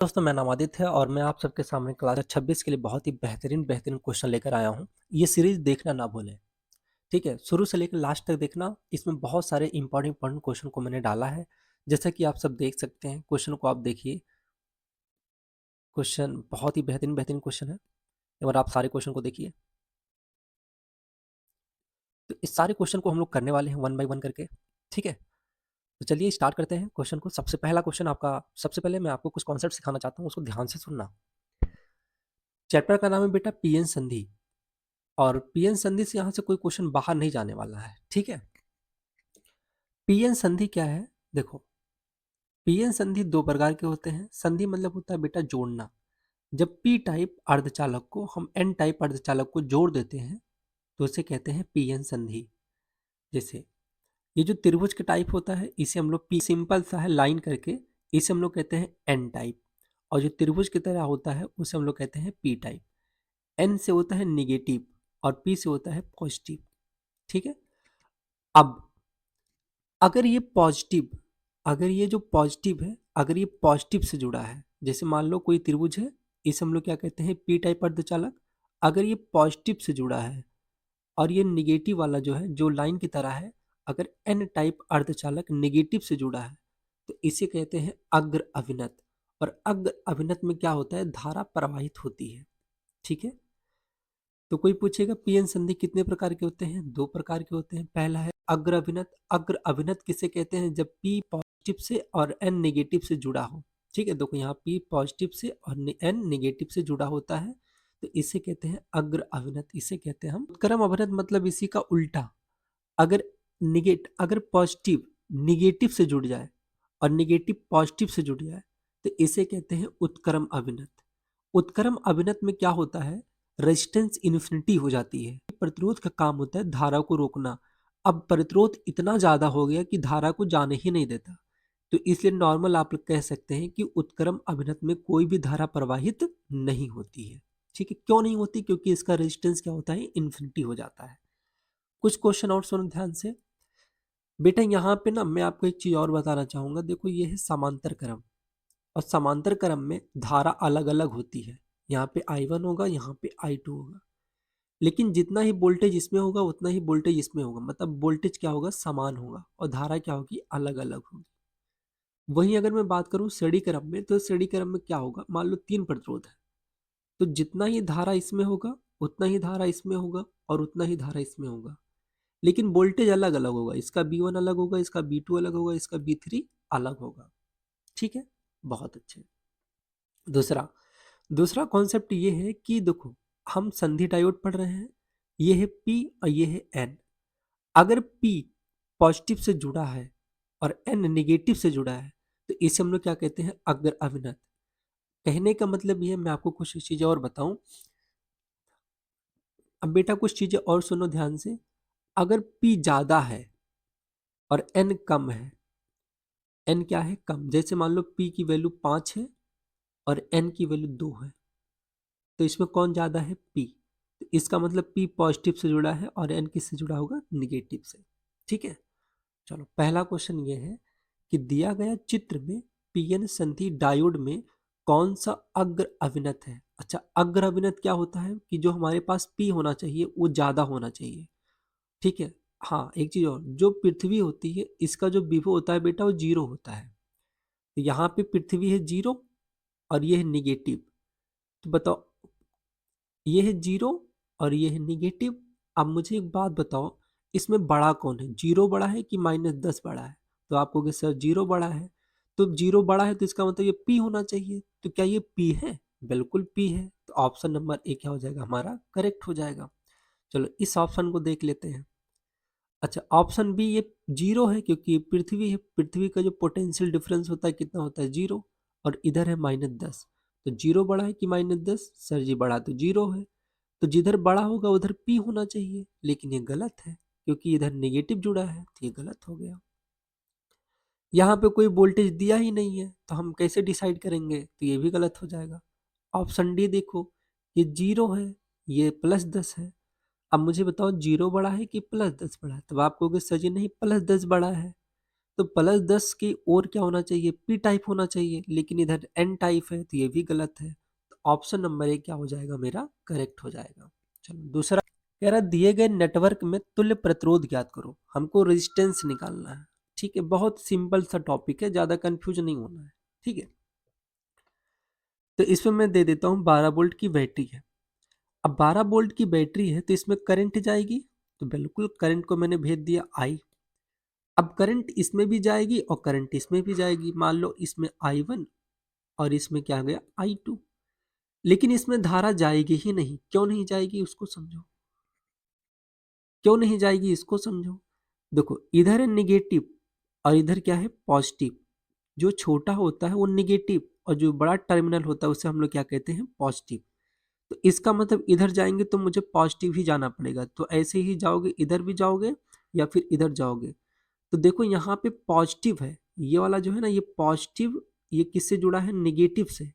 दोस्तों, मेरा नाम आदित्य है और मैं आप सबके सामने क्लास 26 के लिए बहुत ही बेहतरीन क्वेश्चन लेकर आया हूँ। ये सीरीज देखना ना भूलें, ठीक है? शुरू से लेकर लास्ट तक देखना। इसमें बहुत सारे इंपॉर्टेंट क्वेश्चन को मैंने डाला है। जैसा कि आप सब देख सकते हैं, क्वेश्चन को आप देखिए। क्वेश्चन बहुत ही बेहतरीन क्वेश्चन है। एक बार आप सारे क्वेश्चन को देखिए। तो इस सारे क्वेश्चन को हम लोग करने वाले हैं वन बाय वन करके, ठीक है? तो चलिए स्टार्ट करते हैं क्वेश्चन को। सबसे पहला क्वेश्चन आपका, सबसे पहले मैं आपको कुछ कॉन्सेप्ट सिखाना चाहता हूँ, उसको ध्यान से सुनना। चैप्टर का नाम है बेटा पीएन संधि, और पीएन संधि से यहाँ से कोई क्वेश्चन बाहर नहीं जाने वाला है, ठीक है? पीएन संधि क्या है? देखो, पीएन संधि दो प्रकार के होते हैं। संधि मतलब होता है बेटा जोड़ना। जब पी टाइप अर्धचालक को हम एन टाइप अर्धचालक को जोड़ देते हैं तो उसे कहते हैं पीएन संधि। जैसे ये जो त्रिभुज के टाइप होता है इसे हम लोग पी, सिंपल सा है लाइन करके, इसे हम लोग कहते हैं एन टाइप। और जो त्रिभुज की तरह होता है उसे हम लोग कहते हैं पी टाइप। एन से होता है निगेटिव और पी से होता है पॉजिटिव, ठीक है? अब अगर ये पॉजिटिव, अगर ये जो पॉजिटिव है, अगर ये पॉजिटिव से जुड़ा है, जैसे मान लो कोई त्रिभुज है, इसे हम लोग क्या कहते हैं पी टाइप अर्धचालक। अगर ये पॉजिटिव से जुड़ा है और ये निगेटिव वाला जो है, जो लाइन की तरह है, अगर एन टाइप अर्धचालक निगेटिव से जुड़ा है तो इसे कहते हैं अग्र अभिनत। और अग्र अभिनत में क्या होता है, धारा प्रवाहित होती है, ठीक है? तो कोई पूछेगा पीएन संधि कितने प्रकार के होते हैं? दो प्रकार के होते हैं। पहला है अग्र अभिनत। अग्र अभिनत किसे कहते हैं? जब पी पॉजिटिव से और एन नेगेटिव से जुड़ा हो, ठीक है? देखो यहाँ पी पॉजिटिव से और एन नेगेटिव से जुड़ा होता है तो इसे कहते हैं अग्र अभिनत। इसे कहते हैं हम उत्क्रम अभिनत, मतलब इसी का उल्टा। अगर अगर पॉजिटिव निगेटिव से जुड़ जाए और निगेटिव पॉजिटिव से जुड़ जाए तो इसे कहते हैं उत्क्रम अभिनत। उत्क्रम अभिनत में क्या होता है, रेजिस्टेंस इन्फिनिटी हो जाती है। प्रतिरोध का काम होता है धारा को रोकना। अब प्रतिरोध इतना ज्यादा हो गया कि धारा को जाने ही नहीं देता, तो इसलिए नॉर्मल आप लोग कह सकते हैं कि उत्क्रम अभिनत में कोई भी धारा प्रवाहित नहीं होती है, ठीक है? क्यों नहीं होती? क्योंकि इसका रेजिस्टेंस क्या होता है, इन्फिनिटी हो जाता है। कुछ क्वेश्चन और सुनो ध्यान से बेटा। यहाँ पे ना मैं आपको एक चीज और बताना चाहूंगा। देखो ये है समांतर क्रम, और समांतर क्रम में धारा अलग अलग होती है। यहाँ पे I1 होगा, यहाँ पे I2 होगा, लेकिन जितना ही वोल्टेज इसमें होगा उतना ही वोल्टेज इसमें होगा। मतलब वोल्टेज क्या होगा, समान होगा, और धारा क्या होगी, अलग अलग होगी। वहीं अगर मैं बात करूं श्रेणी क्रम में, तो श्रेणी क्रम में क्या होगा, मान लो तीन प्रतिरोध है, तो जितना ही धारा इसमें होगा उतना ही धारा इसमें होगा और उतना ही धारा इसमें होगा, लेकिन वोल्टेज अलग अलग होगा। इसका B1 अलग होगा, इसका B2 अलग होगा, इसका B3 अलग होगा, ठीक है? बहुत अच्छे। दूसरा दूसरा कॉन्सेप्ट ये है कि देखो, हम संधि डायोड पढ़ रहे हैं। ये है P और ये है N। अगर P पॉजिटिव से जुड़ा है और N नेगेटिव से जुड़ा है तो इसे हम लोग क्या कहते हैं, अग्र अभिनत। कहने का मतलब ये है, मैं आपको कुछ चीजें और बताऊं। अब बेटा कुछ चीजें और सुनो ध्यान से। अगर P ज्यादा है और N कम है, N क्या है, कम, जैसे मान लो P की वैल्यू 5 है और N की वैल्यू 2 है, तो इसमें कौन ज्यादा है, P। तो इसका मतलब P पॉजिटिव से जुड़ा है और N किससे जुड़ा होगा, निगेटिव से, ठीक है? चलो पहला क्वेश्चन ये है कि दिया गया चित्र में पीएन संधि डायोड में कौन सा अग्र अभिनत है? अच्छा, अग्र अभिनत क्या होता है कि जो हमारे पास पी होना चाहिए वो ज्यादा होना चाहिए, ठीक है? हाँ, एक चीज और, जो पृथ्वी होती है इसका जो विभव होता है बेटा वो जीरो होता है। तो यहाँ पे पृथ्वी है जीरो और ये है निगेटिव। तो बताओ, ये है जीरो और ये है निगेटिव। अब मुझे एक बात बताओ, इसमें बड़ा कौन है, जीरो बड़ा है कि -10 बड़ा है? तो आप कहोगे सर जीरो बड़ा है। तो जीरो बड़ा है तो इसका मतलब ये पी होना चाहिए। तो क्या ये पी है? बिल्कुल पी है। तो ऑप्शन नंबर ए क्या हो जाएगा, हमारा करेक्ट हो जाएगा। चलो इस ऑप्शन को देख लेते हैं। अच्छा, ऑप्शन बी ये जीरो है क्योंकि ये पृथ्वी है। पृथ्वी का जो पोटेंशियल डिफरेंस होता है कितना होता है, जीरो, और इधर है -10। तो जीरो बड़ा है कि -10? सर जी बड़ा तो जीरो है। तो जिधर बड़ा होगा उधर पी होना चाहिए, लेकिन ये गलत है क्योंकि इधर नेगेटिव जुड़ा है, तो ये गलत हो गया। यहाँ पे कोई वोल्टेज दिया ही नहीं है तो हम कैसे डिसाइड करेंगे, तो ये भी गलत हो जाएगा। ऑप्शन डी देखो, ये जीरो है, ये +10 है। अब मुझे बताओ जीरो बड़ा है कि +10 बड़ा है? तब आप कहोगे सर जी नहीं, +10 बड़ा है। तो +10 की और क्या होना चाहिए, पी टाइप होना चाहिए, लेकिन इधर एन टाइप है तो ये भी गलत है। तो ऑप्शन नंबर ए क्या हो जाएगा मेरा, करेक्ट हो जाएगा। चलो दूसरा कह रहा दिए गए नेटवर्क में तुल्य प्रतिरोध ज्ञात करो, हमको रेजिस्टेंस निकालना है। ठीक है, बहुत सिंपल सा टॉपिक है, ज्यादा कंफ्यूज नहीं होना है। ठीक है, तो इसमें मैं दे देता हूँ 12 वोल्ट की बैटरी है। अब 12 वोल्ट की बैटरी है तो इसमें करंट जाएगी, तो बिल्कुल करंट को मैंने भेज दिया आई। अब करंट इसमें भी जाएगी और करंट इसमें भी जाएगी, मान लो इसमें I1 और इसमें क्या गया I2, लेकिन इसमें धारा जाएगी ही नहीं। क्यों नहीं जाएगी उसको समझो, क्यों नहीं जाएगी इसको समझो। देखो इधर है निगेटिव और इधर क्या है पॉजिटिव। जो छोटा होता है वो निगेटिव और जो बड़ा टर्मिनल होता है उसे हम लोग क्या कहते हैं, पॉजिटिव। तो इसका मतलब इधर जाएंगे तो मुझे पॉजिटिव ही जाना पड़ेगा, तो ऐसे ही जाओगे, इधर भी जाओगे या फिर इधर जाओगे। तो देखो यहाँ पे पॉजिटिव है, ये वाला जो है ना ये पॉजिटिव, ये किससे जुड़ा है, निगेटिव से।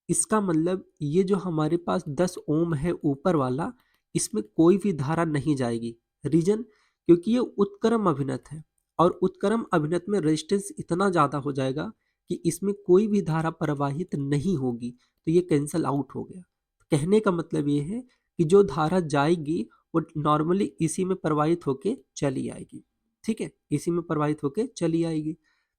इसका मतलब ये जो हमारे पास 10 ओम है ऊपर वाला, इसमें कोई भी धारा नहीं जाएगी। रीजन, क्योंकि ये उत्क्रम अभिनत है और उत्क्रम अभिनत में रेजिस्टेंस इतना ज़्यादा हो जाएगा कि इसमें कोई भी धारा प्रवाहित नहीं होगी, तो ये कैंसल आउट हो गया। कहने का मतलब ये है कि जो धारा जाएगी वो नॉर्मली इसी में प्रवाहित होके चली आएगी। ठीक है, इसी में प्रवाहित होके चली आएगी।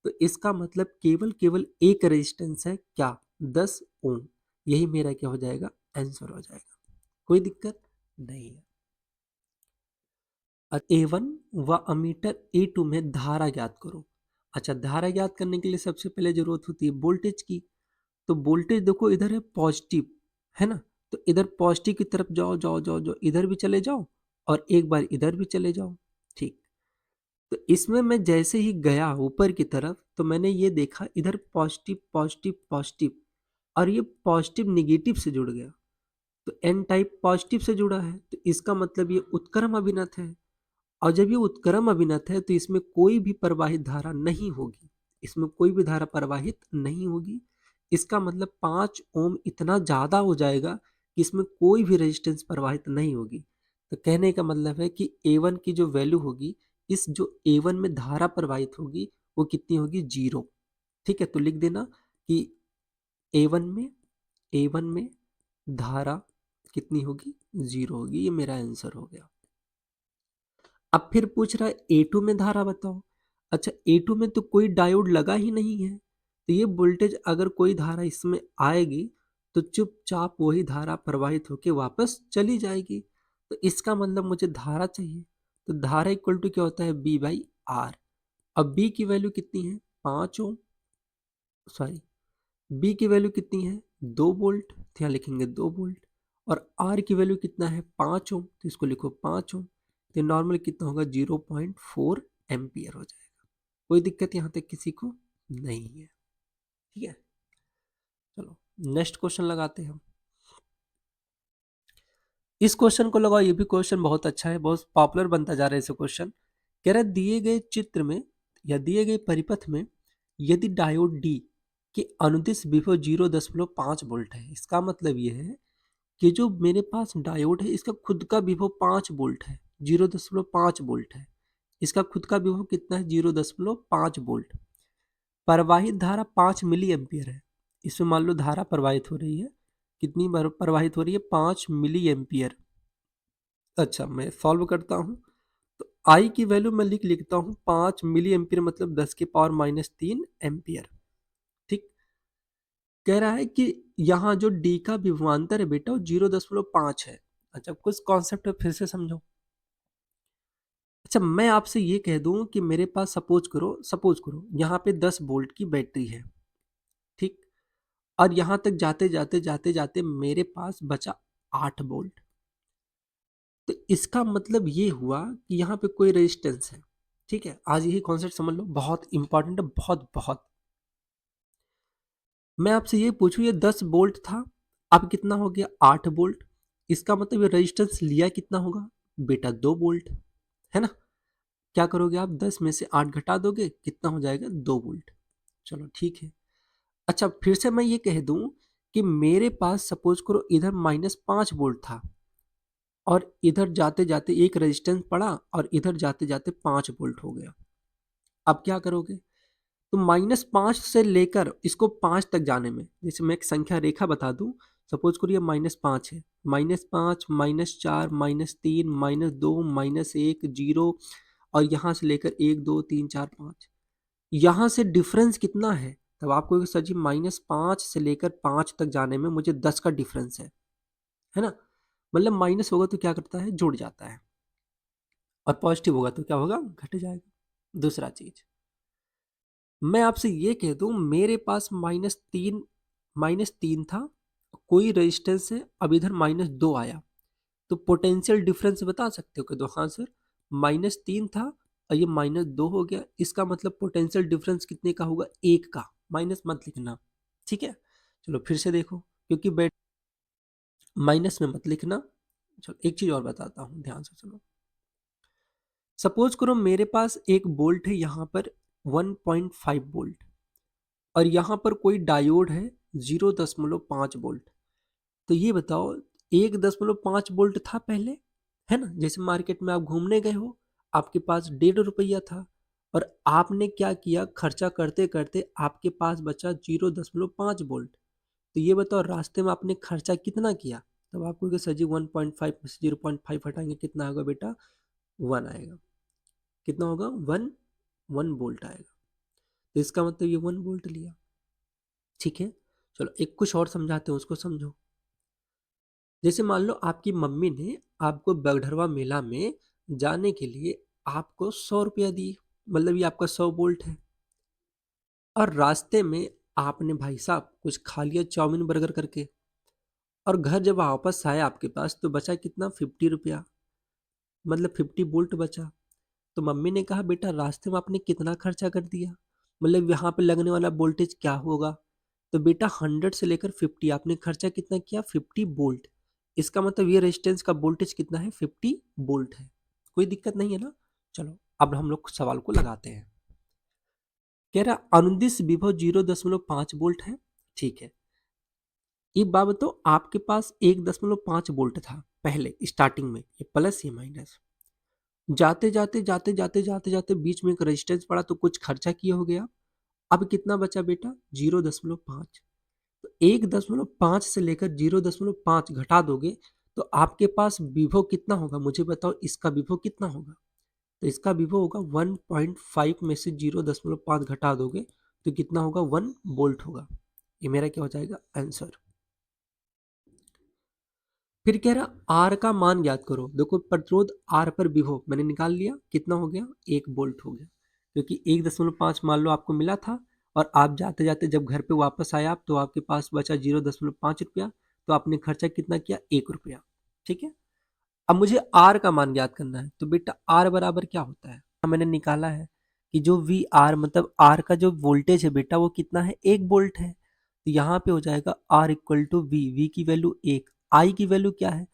तो इसका मतलब केवल केवल एक रेजिस्टेंस है, क्या, 10 ओम। यही मेरा क्या हो जाएगा, आंसर हो जाएगा। कोई दिक्कत नहीं है। A1 व अमीटर A2 में धारा ज्ञात करो। अच्छा, धारा ज्ञात करने के लिए सबसे पहले जरूरत होती है वोल्टेज की। तो वोल्टेज देखो इधर है पॉजिटिव, है ना, तो इधर पॉजिटिव की तरफ जाओ जाओ जाओ जाओ, इधर भी चले जाओ और एक बार इधर भी चले जाओ। ठीक, तो इसमें मैं जैसे ही गया ऊपर की तरफ तो मैंने ये देखा इधर पॉजिटिव पॉजिटिव पॉजिटिव और ये पॉजिटिव निगेटिव से जुड़ गया। तो एन टाइप पॉजिटिव से जुड़ा है, तो इसका मतलब ये उत्क्रम अभिनत है। और जब ये उत्क्रम अभिनत है तो इसमें कोई भी प्रवाहित धारा नहीं होगी, इसमें कोई भी धारा प्रवाहित नहीं होगी। इसका मतलब 5 ओम इतना ज़्यादा हो जाएगा कि इसमें कोई भी रेजिस्टेंस प्रवाहित नहीं होगी। तो कहने का मतलब है कि A1 की जो वैल्यू होगी, इस जो A1 में धारा प्रवाहित होगी वो कितनी होगी, 0। ठीक है, तो लिख देना कि A1 में A1 में धारा कितनी होगी, 0 होगी। ये मेरा आंसर हो गया। अब फिर पूछ रहा है A2 में धारा बताओ। अच्छा, A2 में तो कोई डायोड लगा ही नहीं है, तो ये वोल्टेज अगर कोई धारा इसमें आएगी तो चुपचाप वही धारा प्रवाहित होकर वापस चली जाएगी। तो इसका मतलब मुझे धारा चाहिए, तो धारा इक्वल टू क्या होता है, B/R। अब B की वैल्यू कितनी है, 5 ओम, सॉरी, B की वैल्यू कितनी है, 2 वोल्ट, तो यहाँ लिखेंगे 2 वोल्ट। और R की वैल्यू कितना है, 5 ओम, तो इसको लिखो 5 ओम। तो नॉर्मल कितना होगा, 0.4 एम्पियर हो जाएगा। कोई दिक्कत यहाँ तक किसी को नहीं है। ठीक है, चलो नेक्स्ट क्वेश्चन लगाते हैं हम। इस क्वेश्चन को लगाओ, ये भी क्वेश्चन बहुत अच्छा है, बहुत पॉपुलर बनता जा रहा है इसे क्वेश्चन। कह रहा है दिए गए चित्र में या दिए गए परिपथ में यदि डायोड डी के अनुदिश विभव 0.5 वोल्ट है, इसका मतलब ये है कि जो मेरे पास डायोड है इसका खुद का विभव 5 वोल्ट है, 0.5 वोल्ट है। इसका खुद का विभव कितना है, 0.5 वोल्ट। प्रवाहित धारा 5 मिली एम्पियर है। इसमें मान लो धारा प्रवाहित हो रही है, कितनी बार प्रवाहित हो रही है, 5 मिली एम्पियर। अच्छा, मैं सॉल्व करता हूँ। तो आई की वैल्यू मैं लिखता हूँ 5 मिली एम्पियर मतलब 10⁻³ एम्पियर। ठीक, कह रहा है कि यहाँ जो डी का विभवांतर है बेटा वो 0.5 है। अच्छा, कुछ कॉन्सेप्ट फिर से समझो। अच्छा, मैं आपसे ये कह दूं कि मेरे पास सपोज करो यहाँ पे 10 वोल्ट की बैटरी है। ठीक, और यहाँ तक जाते जाते जाते जाते मेरे पास बचा 8 वोल्ट। तो इसका मतलब ये हुआ कि यहाँ पे कोई रेजिस्टेंस है। ठीक है, आज यही कॉन्सेप्ट समझ लो, बहुत इंपॉर्टेंट है, बहुत बहुत। मैं आपसे ये पूछूं, ये 10 वोल्ट था, अब कितना हो गया, 8 वोल्ट। इसका मतलब ये रेजिस्टेंस लिया कितना होगा बेटा, 2 वोल्ट, है ना। क्या करोगे आप, 10 में से 8 घटा दोगे, कितना हो जाएगा, 2 वोल्ट। चलो ठीक है। अच्छा, फिर से मैं ये कह दूं कि मेरे पास सपोज करो इधर -5 वोल्ट था और इधर जाते जाते एक रेजिस्टेंस पड़ा और इधर जाते जाते 5 वोल्ट हो गया। अब क्या करोगे, तो -5 से लेकर इसको 5 तक जाने में, जैसे मैं एक संख्या रेखा बता दूं, सपोज करिए -5 है, -5, -4, -3, -2, -1, 0, और यहाँ से लेकर 1 2 3 4 5, यहाँ से डिफरेंस कितना है, तब आपको सर जी -5 से लेकर 5 तक जाने में मुझे 10 का डिफरेंस है ना। मतलब माइनस होगा तो क्या करता है, जुड़ जाता है, और पॉजिटिव होगा तो क्या होगा, घट जाएगा। दूसरा चीज, मैं आपसे ये कह दूं, मेरे पास -3 था, कोई रेजिस्टेंस है, अब इधर -2 आया, तो पोटेंशियल डिफरेंस बता सकते हो कि दो, हाँ सर, -3 था और ये -2 हो गया, इसका मतलब पोटेंशियल डिफरेंस कितने का होगा, 1 का, माइनस मत लिखना, ठीक है। चलो फिर से देखो, क्योंकि माइनस में मत लिखना। चलो एक चीज और बताता हूँ, ध्यान से सुनो। सपोज करो मेरे पास एक बोल्ट है यहाँ पर 1.5 वोल्ट, और यहाँ पर कोई डायोड है 0.5 वोल्ट। तो ये बताओ, 1.5 वोल्ट था पहले, है ना, जैसे मार्केट में आप घूमने गए हो, आपके पास 1.5 रुपया था, और आपने क्या किया, खर्चा करते करते आपके पास बचा 0.5 वोल्ट। तो ये बताओ रास्ते में आपने खर्चा कितना किया, तब आपको कि सर जी 1.5 में से 0.5 हटाएंगे, कितना आएगा बेटा, 1 आएगा। कितना होगा, 1 वोल्ट आएगा। तो इसका मतलब ये 1 वोल्ट लिया, ठीक है। चलो एक कुछ और समझाते हैं, उसको समझो। जैसे मान लो आपकी मम्मी ने आपको बगढ़वा मेला में जाने के लिए आपको 100 रुपया दिए, मतलब ये आपका 100 वोल्ट है, और रास्ते में आपने भाई साहब कुछ खा लिया चाउमीन बर्गर करके, और घर जब वापस आए आपके पास तो बचा कितना, 50 रुपया, मतलब 50 वोल्ट बचा। तो मम्मी ने कहा बेटा रास्ते में आपने कितना खर्चा कर दिया, मतलब यहाँ पे लगने वाला वोल्टेज क्या होगा, तो बेटा 100 से लेकर 50 आपने खर्चा कितना किया, 50 वोल्ट। इसका मतलब ये रेजिस्टेंस का वोल्टेज कितना है, 50 वोल्ट है। कोई दिक्कत नहीं है ना। चलो अब हम लोग सवाल को लगाते हैं। कह रहा अनुदिश विभव 0.5 वोल्ट है, ठीक है। एक बात बताओ, आपके पास 1.5 वोल्ट था पहले स्टार्टिंग में, ये प्लस ये माइनस, जाते जाते जाते जाते जाते जाते बीच में एक रेजिस्टेंस पड़ा तो कुछ खर्चा किया हो गया, अब कितना बचा बेटा, 0.5। तो 1.5 से लेकर 0.5 घटा दोगे तो आपके पास विभव कितना होगा, मुझे बताओ इसका विभव कितना होगा। तो इसका विभव होगा 1.5 में से 0.5 घटा दोगे तो कितना होगा, 1 वोल्ट होगा। ये मेरा क्या हो जाएगा, आंसर। फिर कह रहा आर का मान ज्ञात करो। देखो प्रतिरोध आर पर विभव मैंने निकाल लिया, कितना हो गया, 1 वोल्ट हो गया, क्योंकि 1.5 मान लो आपको मिला था, और आप जाते जाते जब घर पे वापस आए आप तो आपके पास बचा 0.5 रुपया, तो आपने खर्चा कितना किया, 1 रुपया, ठीक है। अब मुझे आर का मान ज्ञात करना है, तो बेटा आर बराबर क्या होता है, मैंने निकाला है कि जो वी आर मतलब आर का जो वोल्टेज है बेटा वो कितना है, 1 वोल्ट है। तो यहाँ पे हो जाएगा आर इक्वल टू वी की वैल्यू 1, आई की वैल्यू क्या है,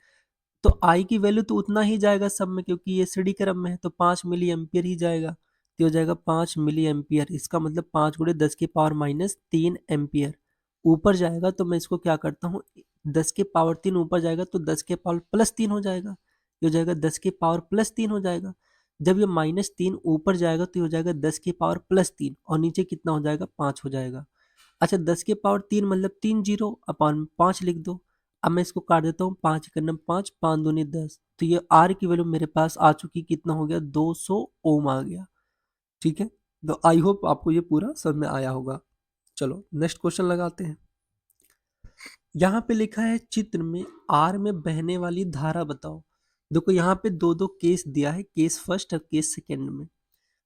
तो आई की वैल्यू तो उतना ही जाएगा सब में, क्योंकि ये सीढ़ी क्रम में है, तो 5 मिली एम्पियर ही जाएगा, तो हो जाएगा 5 मिली एम्पियर। इसका मतलब 5 × 10⁻³ एम्पियर ऊपर जाएगा, तो मैं इसको क्या करता हूँ, 10⁻³ ऊपर जाएगा तो 10⁻+3 हो जाएगा, ये हो जाएगा 10⁻+3 हो जाएगा। जब ये -3 ऊपर जाएगा तो ये हो जाएगा 10⁻+3, और नीचे कितना हो जाएगा, 5 हो जाएगा। अच्छा 10⁻³ मतलब 3 जीरो अपॉन 5 लिख दो। अब मैं इसको काट देता हूँ, 5 × 5 5 दूनी 10, तो ये आर की वैल्यू मेरे पास आ चुकी, कितना हो गया, 200 ओम आ गया, ठीक है। तो आई होप आपको ये पूरा समझ में आया होगा। चलो नेक्स्ट क्वेश्चन लगाते हैं। यहाँ पे लिखा है चित्र में आर में बहने वाली धारा बताओ। देखो यहाँ पे दो दो केस दिया है, केस फर्स्ट और केस सेकेंड में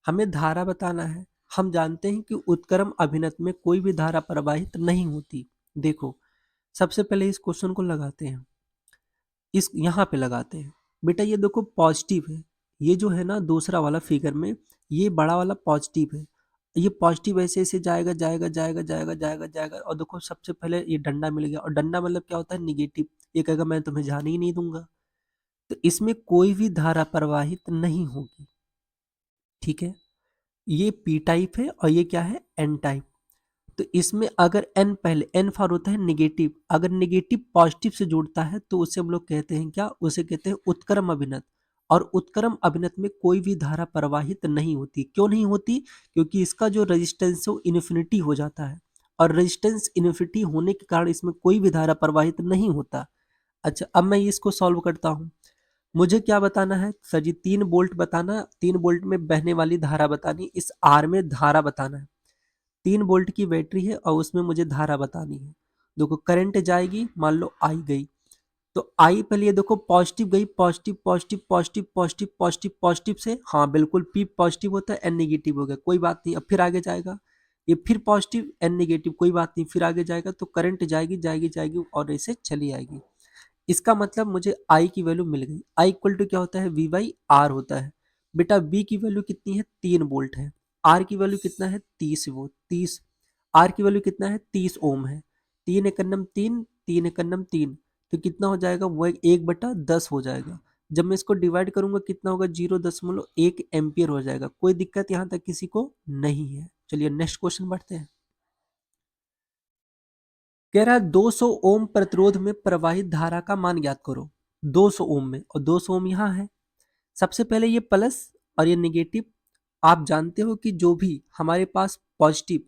हमें धारा बताना है। हम जानते हैं कि उत्क्रम अभिनत में कोई भी धारा प्रवाहित नहीं होती। देखो सबसे पहले इस क्वेश्चन को लगाते हैं, इस यहाँ पे लगाते हैं। बेटा ये देखो पॉजिटिव है, ये जो है ना दूसरा वाला फिगर में, ये बड़ा वाला पॉजिटिव है, ये पॉजिटिव ऐसे ऐसे जाएगा जाएगा जाएगा जाएगा जाएगा जाएगा, और देखो सबसे पहले ये डंडा मिल गया, और डंडा मतलब क्या होता है, निगेटिव। ये कहेगा मैं तुम्हें जाने ही नहीं दूंगा, तो इसमें कोई भी धारा प्रवाहित नहीं होगी, ठीक है। ये पी टाइप है और ये क्या है, एन टाइप। तो इसमें अगर एन पहले, एन फॉर होता है निगेटिव, अगर निगेटिव पॉजिटिव से जुड़ता है तो उसे हम लोग कहते हैं क्या, उसे कहते हैं उत्क्रम अभिनत। और उत्क्रम अभिनत में कोई भी धारा प्रवाहित नहीं होती। क्यों नहीं होती? क्योंकि इसका जो रेजिस्टेंस है वो इन्फिनिटी हो जाता है, और रेजिस्टेंस इन्फिनिटी होने के कारण इसमें कोई भी धारा प्रवाहित नहीं होता। अच्छा, अब मैं इसको सॉल्व करता हूँ। मुझे क्या बताना है सर जी? 3 वोल्ट बताना, 3 वोल्ट में बहने वाली धारा बतानी, इस आर में धारा बताना है। 3 वोल्ट की बैटरी है और उसमें मुझे धारा बतानी है। देखो करंट जाएगी, मान लो आई गई, तो आई पहले ये देखो पॉजिटिव गई, positive positive positive positive positive positive से, हाँ बिल्कुल, पी पॉजिटिव होता है, एन नेगेटिव हो गया, कोई बात नहीं। अब फिर आगे जाएगा, ये फिर पॉजिटिव एन नेगेटिव, कोई बात नहीं, फिर आगे जाएगा, तो करंट जाएगी जाएगी जाएगी और ऐसे चली आएगी। इसका मतलब मुझे आई की वैल्यू मिल गई। आई इक्वल टू क्या होता है? वी बाई आर होता है। बेटा बी की वैल्यू कितनी है? 3 वोल्ट है। आर की वैल्यू कितना है? 30 आर की वैल्यू कितना है? 30 ओम है। 3 एकन्नम 3, 3 एकन्नम 3, तो कितना हो जाएगा? वो 1/10 हो जाएगा। जब मैं इसको डिवाइड करूंगा कितना होगा? 0.1 एम्पियर हो जाएगा। कोई दिक्कत यहाँ तक किसी को नहीं है। चलिए नेक्स्ट क्वेश्चन बढ़ते हैं। कह रहा है 200 ओम प्रतिरोध में प्रवाहित धारा का मान ज्ञात करो। 200 ओम में, और 200 ओम यहाँ है। सबसे पहले ये प्लस और ये निगेटिव। आप जानते हो कि जो भी हमारे पास पॉजिटिव,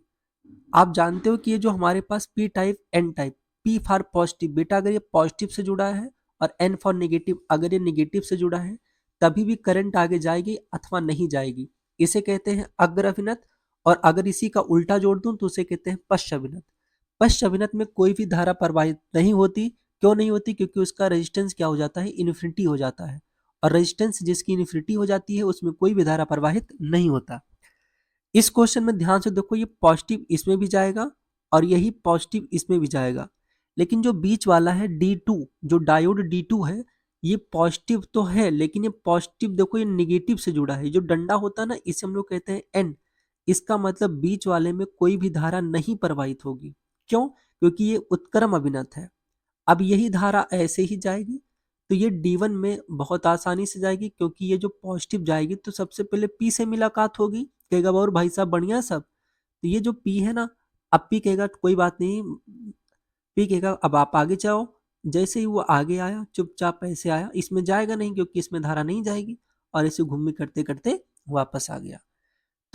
आप जानते हो कि ये जो हमारे पास P type N type, P for positive, बेटा अगर ये पॉजिटिव से जुड़ा है और एन फॉर नेगेटिव अगर ये नेगेटिव से जुड़ा है, तभी भी करंट आगे जाएगी अथवा नहीं जाएगी। इसे कहते हैं अग्र अभिनत, और अगर इसी का उल्टा जोड़ दूं तो उसे कहते हैं पश्च अभिनत। पश्च अभिनत में कोई भी धारा प्रवाहित नहीं होती। क्यों नहीं होती? क्योंकि उसका रेजिस्टेंस क्या हो जाता है? इन्फिनिटी हो जाता है, और रेजिस्टेंस जिसकी इन्फिनिटी हो जाती है उसमें कोई भी धारा प्रवाहित नहीं होता। इस क्वेश्चन में ध्यान से देखो, ये पॉजिटिव इसमें भी जाएगा और यही पॉजिटिव इसमें भी जाएगा, लेकिन जो बीच वाला है D2, जो डायोड D2 है, ये पॉजिटिव तो है, लेकिन ये पॉजिटिव देखो ये निगेटिव से जुड़ा है। जो डंडा होता है ना, इसे हम लोग कहते हैं एन। इसका मतलब बीच वाले में कोई भी धारा नहीं प्रवाहित होगी। क्यों? क्योंकि ये उत्क्रम अभिनत है। अब यही धारा ऐसे ही जाएगी, तो ये D1 में बहुत आसानी से जाएगी, क्योंकि ये जो पॉजिटिव जाएगी तो सबसे पहले P से मुलाकात होगी। कहेगा और भाई साहब बढ़िया सब, तो ये जो P है ना, अब P कहेगा कोई बात नहीं, P कहेगा अब आप आगे जाओ। जैसे ही वो आगे आया, चुपचाप ऐसे आया, इसमें जाएगा नहीं क्योंकि इसमें धारा नहीं जाएगी, और ऐसे घूमी करते करते वापस आ गया।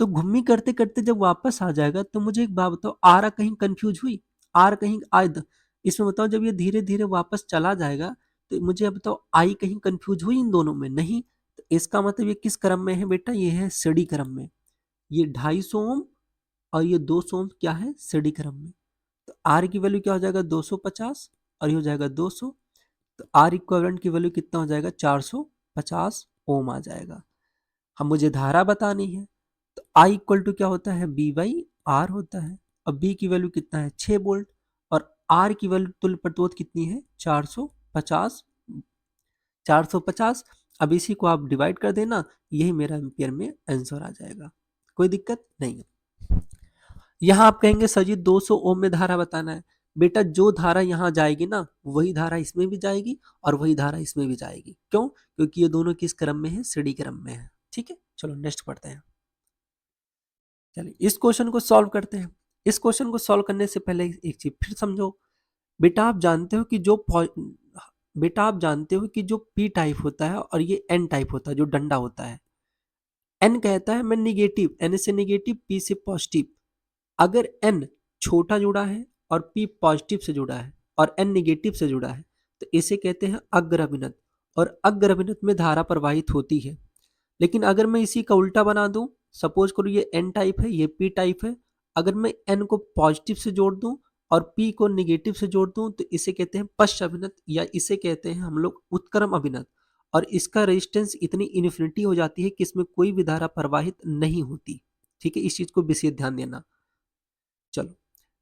तो घूमी करते करते जब वापस आ जाएगा, तो मुझे एक बात बताओ, आर कहीं कंफ्यूज हुई? आर कहीं आयद, इसमें बताओ जब ये धीरे धीरे वापस चला जाएगा, तो मुझे अब बताओ आई कहीं कंफ्यूज हुई इन दोनों में? नहीं। तो इसका मतलब ये किस क्रम में है बेटा? ये है सीढ़ी क्रम में। ये 250 ओम और ये 200 ओम क्या है? सीढ़ी क्रम में। तो आर की वैल्यू क्या हो जाएगा? 250, और ये हो जाएगा 200। तो आर इक्विवेलेंट की वैल्यू कितना हो जाएगा? 450 ओम आ जाएगा। अब मुझे धारा बतानी है, तो आई इक्वल टू क्या होता है? बी बाई आर होता है। अब बी की वैल्यू कितना है? 6 वोल्ट, और आर की वैल्यू तुल्य प्रतिरोध कितनी है? 450, 450। अब इसी को आप डिवाइड कर देना, यही मेरा एम्पियर में आंसर आ जाएगा। कोई दिक्कत नहीं है। यहाँ आप कहेंगे सर जी 200 ओम में धारा बताना है। बेटा जो धारा यहाँ जाएगी ना, वही धारा इसमें भी जाएगी और वही धारा इसमें भी जाएगी। क्यों? क्योंकि ये दोनों किस क्रम में है? सीढ़ी क्रम में है। ठीक है, चलो नेक्स्ट पढ़ते हैं। चलिए इस क्वेश्चन को सॉल्व करते हैं। इस क्वेश्चन को सॉल्व करने से पहले एक चीज फिर समझो। बेटा आप जानते हो कि जो पी टाइप होता है और ये एन टाइप होता है, जो डंडा होता है। एन कहता है मैं निगेटिव, एन से निगेटिव, पी से पॉजिटिव। अगर एन छोटा जुड़ा है और पी पॉजिटिव से जुड़ा है और एन निगेटिव से जुड़ा है, तो इसे कहते हैं अग्र अभिनत, और अग्र अभिनत में धारा प्रवाहित होती है। लेकिन अगर मैं इसी का उल्टा बना दूं, सपोज करो ये एन टाइप है, ये पी टाइप है, अगर मैं एन को पॉजिटिव से जोड़ दूं और पी को निगेटिव से जोड़ दूं, तो इसे कहते हैं पश्च अभिनत, या इसे कहते हैं हम लोग उत्क्रम अभिनत। और इसका रेजिस्टेंस इतनी इन्फिनिटी हो जाती है कि इसमें कोई भी धारा प्रवाहित नहीं होती। ठीक है, इस चीज को विशेष ध्यान देना। चलो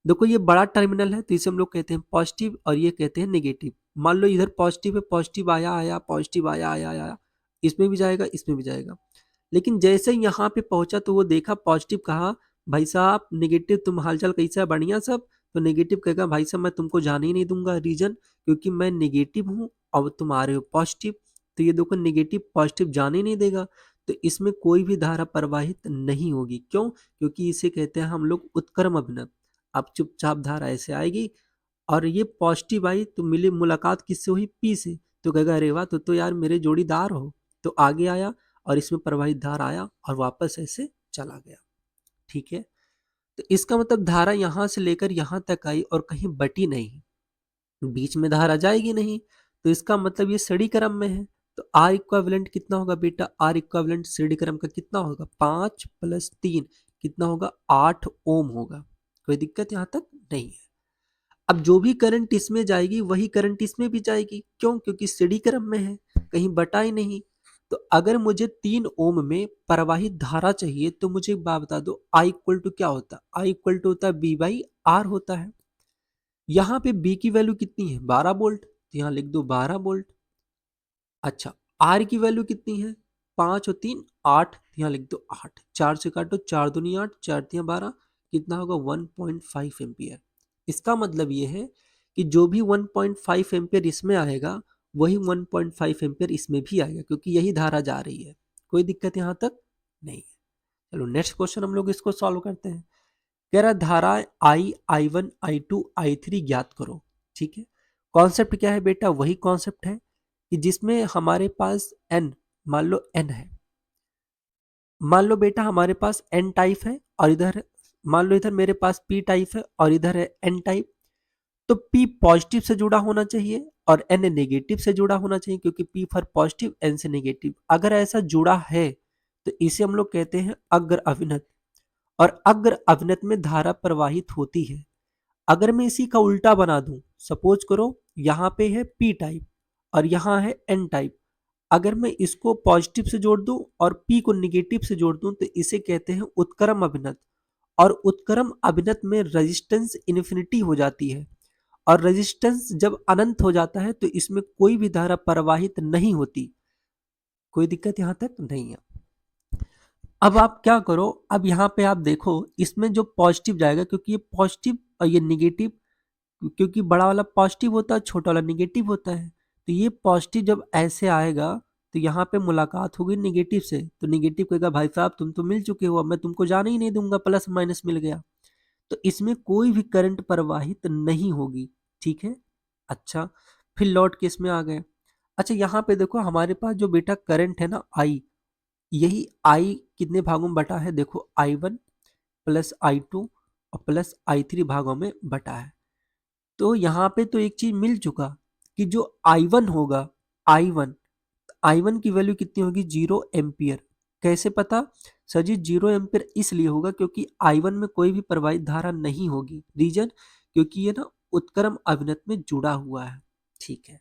देखो, ये बड़ा टर्मिनल है, तो इसे हम लोग कहते हैं पॉजिटिव और ये कहते हैं नेगेटिव। मान लो इधर पॉजिटिव है, पॉजिटिव आया आया, पॉजिटिव आया आया आया, इसमें भी जाएगा इसमें भी जाएगा। लेकिन जैसे ही यहाँ पे पहुंचा तो वो देखा पॉजिटिव, कहा भाई साहब नेगेटिव तुम हालचाल कैसा है? बढ़िया सब। तो नेगेटिव कहेगा भाई साहब मैं तुमको जाने ही नहीं दूंगा, रीजन क्योंकि मैं नेगेटिव हूँ और तुम आ रहे हो पॉजिटिव। तो ये देखो नेगेटिव पॉजिटिव जाने ही नहीं देगा, तो इसमें कोई भी धारा प्रवाहित नहीं होगी। क्यों? क्योंकि इसे कहते हैं हम लोग उत्क्रम अभिनत। अब चुपचाप धारा ऐसे आएगी, और ये पॉजिटिव आई तो मिली मुलाकात किससे हुई? पी से। तो कहेगा अरे वाह, तो यार मेरे जोड़ीदार हो। तो आगे आया और इसमें प्रवाहित धारा आया और वापस ऐसे चला गया। ठीक है, तो इसका मतलब धारा यहाँ से लेकर यहाँ तक आई और कहीं बटी नहीं, बीच में धारा जाएगी नहीं, तो इसका मतलब ये सीढ़ी क्रम में है। तो आर इक्विवेलेंट कितना होगा बेटा, आर इक्विवेलेंट सीढ़ी क्रम का कितना होगा, 5 + 3 कितना होगा, 8 ओम होगा। कोई दिक्कत यहाँ तक नहीं है। अब जो भी करंट इसमें जाएगी वही करंट इसमें भी जाएगी, क्यों, क्योंकि सीढ़ी क्रम में है, कहीं बटा ही नहीं। तो अगर मुझे 3 ओम में प्रवाहित धारा चाहिए तो मुझे एक बात बता दो, आई इक्वल टू क्या होता है, आई इक्वल टू होता है बी बाई आर होता है। यहाँ पे बी की वैल्यू कितनी है, 12 वोल्ट, तो यहाँ लिख दो 12 वोल्ट। अच्छा, आर की वैल्यू कितनी है, 5 और 3 8, यहाँ लिख दो 8, 4 से काटो, 4 दूनी 8, 4 तियां 12, कितना होगा 1.5 एम्पियर। इसका मतलब ये है कि जो भी 1.5 एम्पियर इसमें आएगा वही 1.5 एम्पियर इसमें भी आएगा, क्योंकि यही धारा जा रही है। कोई दिक्कत यहाँ तक नहीं है। चलो नेक्स्ट क्वेश्चन हम लोग इसको सॉल्व करते हैं। कह रहा धारा आई, I1, I2, I3 ज्ञात करो। ठीक है, कॉन्सेप्ट क्या है बेटा, वही कॉन्सेप्ट है कि जिसमें हमारे पास n, मान लो n है, मान लो बेटा हमारे पास n टाइप है और इधर मान लो इधर मेरे पास p टाइप है और इधर है n टाइप। तो p पॉजिटिव से जुड़ा होना चाहिए और n नेगेटिव से जुड़ा होना चाहिए, क्योंकि p फॉर पॉजिटिव, n से नेगेटिव। अगर ऐसा जुड़ा है तो इसे हम लोग कहते हैं अग्र अभिनत, और अग्र अभिनत में धारा प्रवाहित होती है। अगर मैं इसी का उल्टा बना दूं, सपोज करो यहाँ पे है p टाइप और यहाँ है n टाइप, अगर मैं इसको पॉजिटिव से जोड़ दूं और p को निगेटिव से जोड़ दूं तो इसे कहते हैं उत्क्रम अभिनत। और उत्क्रम अभिनत में रेजिस्टेंस इन्फिनिटी हो जाती है, और रेजिस्टेंस जब अनंत हो जाता है तो इसमें कोई भी धारा प्रवाहित नहीं होती। कोई दिक्कत यहाँ तक नहीं है। अब आप क्या करो, अब यहाँ पे आप देखो इसमें जो पॉजिटिव जाएगा, क्योंकि ये पॉजिटिव और ये निगेटिव, क्योंकि बड़ा वाला पॉजिटिव होता है, छोटा वाला निगेटिव होता है, तो ये पॉजिटिव जब ऐसे आएगा तो यहाँ पे मुलाकात होगी निगेटिव से, तो निगेटिव कहेगा भाई साहब तुम तो मिल चुके हो, अब मैं तुमको जाने ही नहीं दूंगा, प्लस माइनस मिल गया, तो इसमें कोई भी करंट प्रवाहित नहीं होगी। ठीक है, अच्छा फिर लौट के इसमें आ गए। अच्छा यहाँ पे देखो हमारे पास जो बेटा करंट है ना आई, यही आई कितने भागों में बटा है, देखो I1 + I2 और प्लस I3 भागों में बटा है। तो यहाँ पे तो एक चीज मिल चुका कि जो I1 होगा, I1 की वैल्यू कितनी होगी, 0 एम्पियर। कैसे पता, सर जी 0 एम्पियर इसलिए होगा क्योंकि I1 में कोई भी प्रवाहित धारा नहीं होगी। रीजन, क्योंकि ये ना उत्क्रम अभिनत में जुड़ा हुआ है। ठीक है,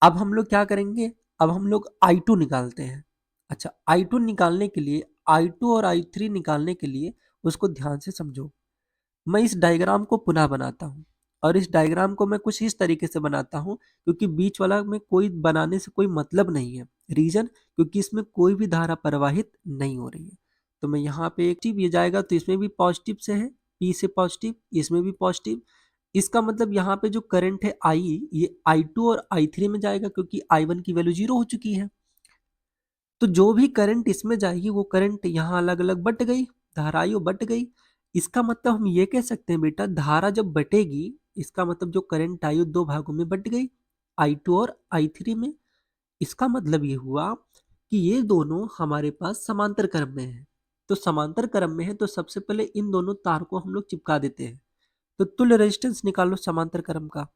अब हम लोग क्या करेंगे, अब हम लोग I2 निकालते हैं। अच्छा, I2 निकालने के लिए, I2 और I3 निकालने के लिए उसको ध्यान से समझो। मैं इस डायग्राम को पुनः बनाता हूँ, और इस डायग्राम को मैं कुछ इस तरीके से बनाता हूँ क्योंकि बीच वाला में कोई बनाने से कोई मतलब नहीं है। रीजन, क्योंकि इसमें कोई भी धारा प्रवाहित नहीं हो रही है। तो मैं यहाँ पे एक ये जाएगा तो इसमें भी पॉजिटिव से है, पी से पॉजिटिव, इसमें भी पॉजिटिव। इसका मतलब यहाँ पे जो करंट है आई, ये I2 और I3 में जाएगा क्योंकि I1 की वैल्यू 0 हो चुकी है। तो जो भी करंट इसमें जाएगी वो करंट यहाँ अलग अलग बट गई, धाराएं बट गई। इसका मतलब हम ये कह सकते हैं बेटा धारा जब बटेगी, इसका मतलब जो करंट आई वो दो भागों में बट गई, I2 और I3 में। इसका मतलब ये हुआ कि ये दोनों हमारे पास समांतर क्रम में है। तो समांतर क्रम में है तो सबसे पहले इन दोनों तार को हम लोग चिपका देते हैं। तो तुल्य रेजिस्टेंस निकालो समांतर क्रम का,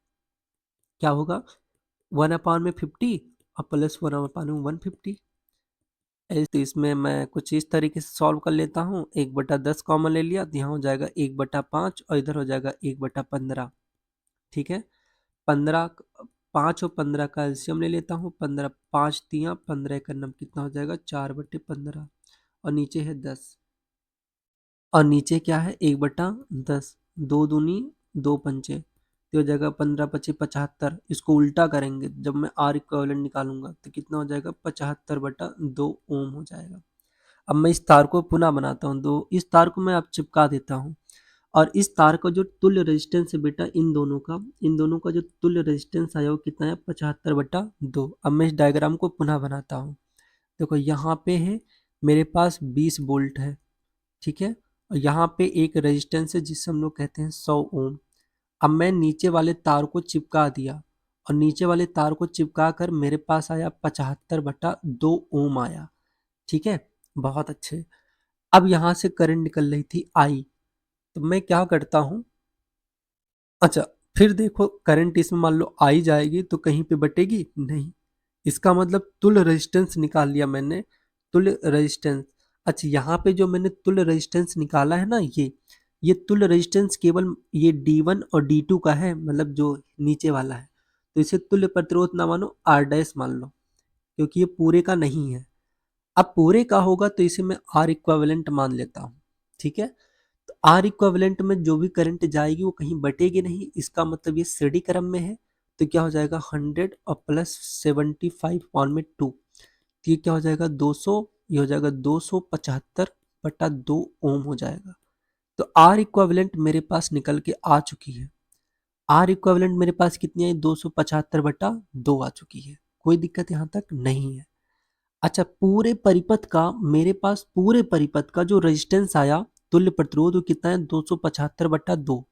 क्या होगा 1/50 और प्लस 1/150। तो इसमें मैं कुछ इस तरीके से सॉल्व कर लेता हूँ, 1/10 कॉमन ले लिया तो यहाँ हो जाएगा 1/5 और इधर हो जाएगा 1/15। ठीक है, 15, 5 और 15 का एलसीएम ले लेता हूँ, 15 5 तियां 15 एक नम कितना हो जाएगा 4/15, और नीचे है 10, और नीचे क्या है 1/10, 2 दूनी 2 पंचे, तो हो जाएगा 15×5 = 75। इसको उल्टा करेंगे, जब मैं आर इक्विवेलेंट निकालूंगा तो कितना हो जाएगा 75/2 ओम हो जाएगा। अब मैं इस तार को पुनः बनाता हूँ, दो इस तार को मैं अब चिपका देता हूँ, और इस तार का जो तुल्य रेजिस्टेंस है बेटा इन दोनों का जो तुल्य रेजिस्टेंस आया वो कितना है 75/2। अब मैं इस डायग्राम को पुनः बनाता हूँ। देखो यहाँ पे है मेरे पास 20 वोल्ट है, ठीक है, और यहाँ पे एक रेजिस्टेंस है जिसे हम लोग कहते हैं 100 ओम। अब मैं नीचे वाले तार को चिपका दिया और नीचे वाले तार को चिपका कर मेरे पास आया 75/2 ओम आया। ठीक है, बहुत अच्छे। अब यहाँ से करंट निकल रही थी आई, तो मैं क्या करता हूँ, अच्छा फिर देखो करंट इसमें मान लो आई जाएगी तो कहीं पे बटेगी नहीं, इसका मतलब तुल्य रेजिस्टेंस निकाल लिया मैंने, तुल्य रेजिस्टेंस। अच्छा यहाँ पे जो मैंने तुल्य रेजिस्टेंस निकाला है ना, ये तुल्य रेजिस्टेंस केवल ये D1 और D2 का है, मतलब जो नीचे वाला है, तो इसे तुल्य प्रतिरोध ना मानो, R डैश मान लो, क्योंकि ये पूरे का नहीं है। अब पूरे का होगा तो इसे मैं R इक्विवेलेंट मान लेता हूँ। ठीक है, तो आर इक्विवेलेंट में जो भी करंट जाएगी वो कहीं बटेगी नहीं, इसका मतलब ये श्रेणी क्रम में है, तो क्या हो जाएगा 100 और प्लस 75/2, तो ये क्या हो जाएगा 200, ये हो जाएगा 275/2 ओम हो जाएगा। तो आर इक्विवेलेंट मेरे पास निकल के आ चुकी है, आर इक्विवेलेंट मेरे पास कितनी आई 275/2 आ चुकी है, कोई दिक्कत यहाँ तक नहीं है। अच्छा पूरे परिपथ का मेरे पास पूरे परिपथ का जो रेजिस्टेंस आया तुल्य प्रतिरोध वो कितना है 275/2,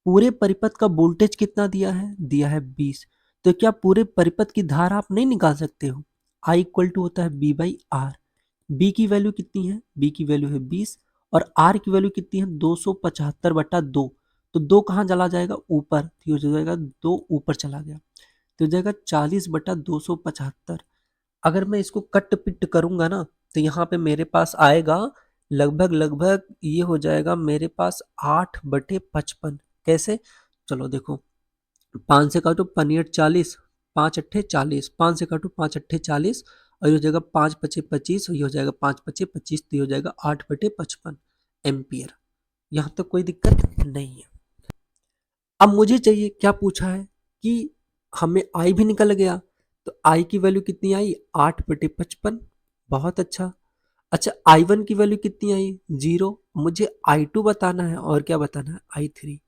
पूरे परिपथ का वोल्टेज कितना दिया है 20, तो क्या पूरे परिपथ की धारा आप नहीं निकाल सकते हो, I इक्वल टू होता है B/R, B की वैल्यू कितनी है, B की वैल्यू है 20 और R की वैल्यू कितनी है 275/2, तो 2 कहाँ चला जाएगा ऊपर, तो हो जाएगा 2 ऊपर चला गया, तो हो जाएगा 40/275। अगर मैं इसको कट पिट करूंगा ना तो यहाँ पे मेरे पास आएगा लगभग लगभग ये हो जाएगा मेरे पास 8/55। कैसे, चलो देखो 5 से काटो 5 × 8 = 40, 5 × 8 = 40, 5 से काटो 5 × 8 = 40 और ये हो जाएगा 5 × 5 = 25 और ये हो जाएगा 5 × 5 = 25, तो ये हो जाएगा 8/55 एम्पियर। यहाँ तक कोई दिक्कत नहीं है। अब मुझे चाहिए क्या पूछा है कि हमें आई भी निकल गया, तो आई की वैल्यू कितनी आई 8/55, बहुत अच्छा। अच्छा I1 की वैल्यू कितनी आई 0, मुझे I2 बताना है और क्या बताना है I3।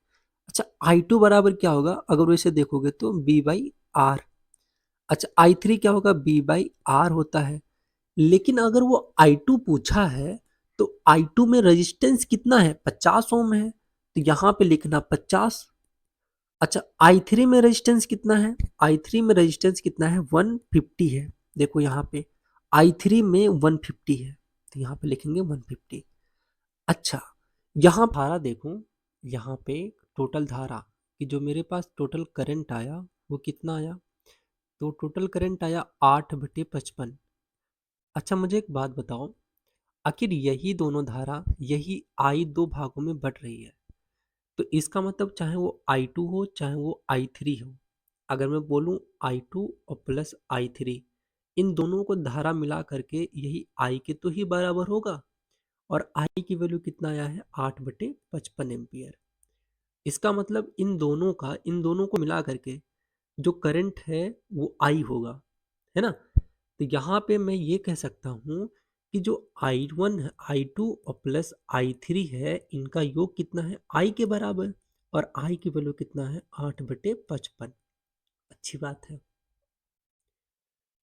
अच्छा I2 बराबर क्या होगा, अगर वैसे देखोगे तो B/R। अच्छा I3 क्या होगा B/R होता है, लेकिन अगर वो I2 पूछा है तो I2 में रेजिस्टेंस कितना है 50 ओम है, तो यहाँ पे लिखना 50। अच्छा I3 में रेजिस्टेंस कितना है, I3 में रेजिस्टेंस कितना है 150 है, देखो यहाँ पे I3 में 150 है, तो यहाँ पे लिखेंगे 150। अच्छा यहाँ धारा देखो, यहाँ पे टोटल धारा कि जो मेरे पास टोटल करंट आया वो कितना आया, तो टोटल करंट आया 8/55। अच्छा मुझे एक बात बताओ, आखिर यही दोनों धारा यही आई दो भागों में बट रही है, तो इसका मतलब चाहे वो I2 हो चाहे वो I3 हो, अगर मैं बोलूँ I2 और प्लस I3 इन दोनों को धारा मिला करके यही I के तो ही बराबर होगा, और I की वैल्यू कितना आया है 8/55 एम्पियर। इसका मतलब इन दोनों को मिला करके जो करंट है वो I होगा, है ना। तो यहाँ पे मैं ये कह सकता हूँ कि जो I1 है I2 और प्लस I3 है इनका योग कितना है I के बराबर, और I की वैल्यू कितना है 8/55। अच्छी बात है।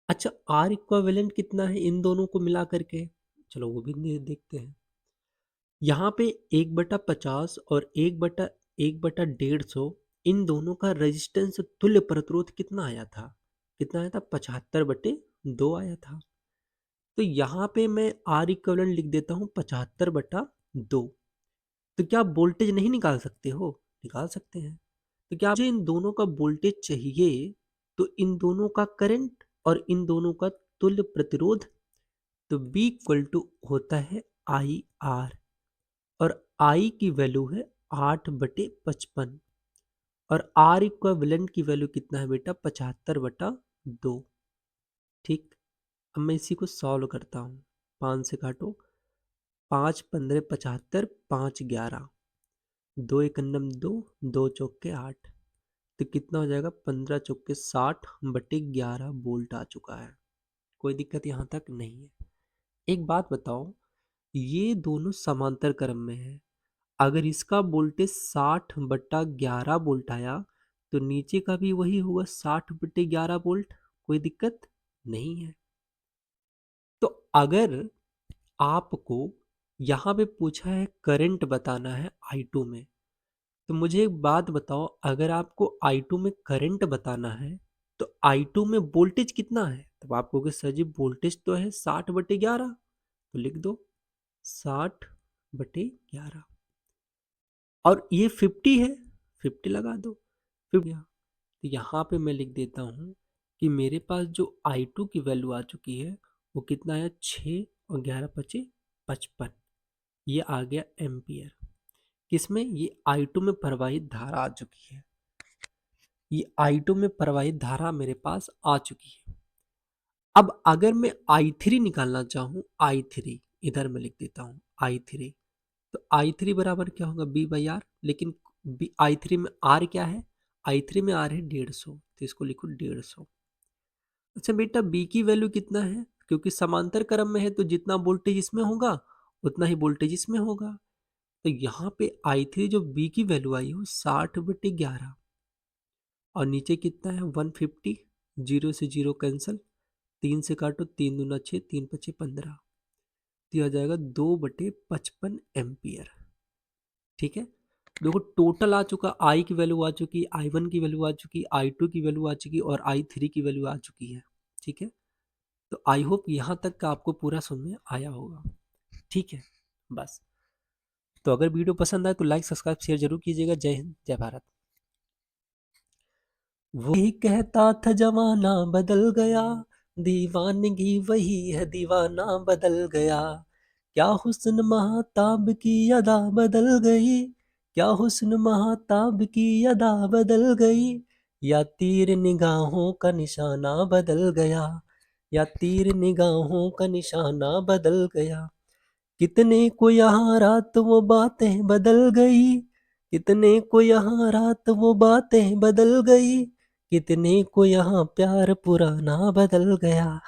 अच्छा R इक्विवेलेंट कितना है इन दोनों को मिला करके, चलो वो भी देखते हैं। यहाँ पे 1/50 और 1/1/150 इन दोनों का रेजिस्टेंस तुल्य प्रतिरोध कितना आया था, कितना आया था 75/2 आया था। तो यहाँ पे मैं आर इक्विवेलेंट लिख देता हूँ 75/2। तो क्या आप वोल्टेज नहीं निकाल सकते हो, निकाल सकते हैं। तो क्या मुझे इन दोनों का वोल्टेज चाहिए, तो इन दोनों का करंट और इन दोनों का तुल्य प्रतिरोध, तो B इक्वल टू होता है आई आर, और I की वैल्यू है 8/55 और R इक्विवेलेंट की वैल्यू कितना है बेटा 75/2। ठीक, अब मैं इसी को सॉल्व करता हूँ। 5 से काटो 5 × 15 = 75, 5 × 11 2 × 1 = 2, 2 चौके 8, तो कितना हो जाएगा 15 चौके 60/11 वोल्ट आ चुका है। कोई दिक्कत यहाँ तक नहीं है। एक बात बताओ, ये दोनों समांतर क्रम में है, अगर इसका वोल्टेज 60/11 वोल्ट आया तो नीचे का भी वही हुआ 60/11 वोल्ट, कोई दिक्कत नहीं है। तो अगर आपको यहाँ पे पूछा है करंट बताना है I2 में, तो मुझे एक बात बताओ, अगर आपको I2 में करंट बताना है तो I2 में वोल्टेज कितना है? तब आप कहोगे सर जी वोल्टेज तो है 60/11, तो लिख दो 60/11 और ये 50 है, 50 लगा दो 50। तो यहाँ पे मैं लिख देता हूँ कि मेरे पास जो I2 की वैल्यू आ चुकी है वो कितना है 6 और 11 पचे 55, ये आ गया एम्पियर। किसमें? ये I2 में प्रवाहित धारा आ चुकी है, ये I2 में प्रवाहित धारा मेरे पास आ चुकी है। अब अगर मैं I3 निकालना चाहूँ, I3 इधर मैं लिख देता हूँ I3, तो I3 बराबर क्या होगा B/R, लेकिन I3 में R क्या है? I3 में R है 150, तो इसको लिखो 150। अच्छा बेटा B की वैल्यू कितना है? क्योंकि समांतर क्रम में है तो जितना वोल्टेज इसमें होगा उतना ही वोल्टेज इसमें होगा, तो यहाँ पे I3 जो B की वैल्यू आई हो 60/11 और नीचे कितना है 150, 0 से 0 कैंसिल, 3 से काटो 3 दूना 6, 3 पचे 15, तो आ जाएगा 2/55 एम्पियर। ठीक है, देखो टोटल आ चुका, I की वैल्यू आ चुकी, I1 की वैल्यू आ चुकी, I2 की वैल्यू आ चुकी और I3 की वैल्यू आ चुकी है। ठीक है, तो आई होप यहाँ तक का आपको पूरा समझ में आया होगा। ठीक है, बस तो अगर वीडियो पसंद आए तो लाइक सब्सक्राइब शेयर जरूर कीजिएगा। जय हिंद, जय भारत। वही कहता था जमाना बदल गया, दीवानगी वही है दीवाना बदल गया। क्या हुस्न महताब की अदा बदल गई, क्या हुस्न महताब की अदा बदल गई, या तीर निगाहों का निशाना बदल गया, या तीर निगाहों का निशाना बदल गया। कितने को यहाँ रात वो बातें बदल गई, कितने को यहाँ रात वो बातें बदल गई, कितने को यहाँ प्यार पुराना बदल गया।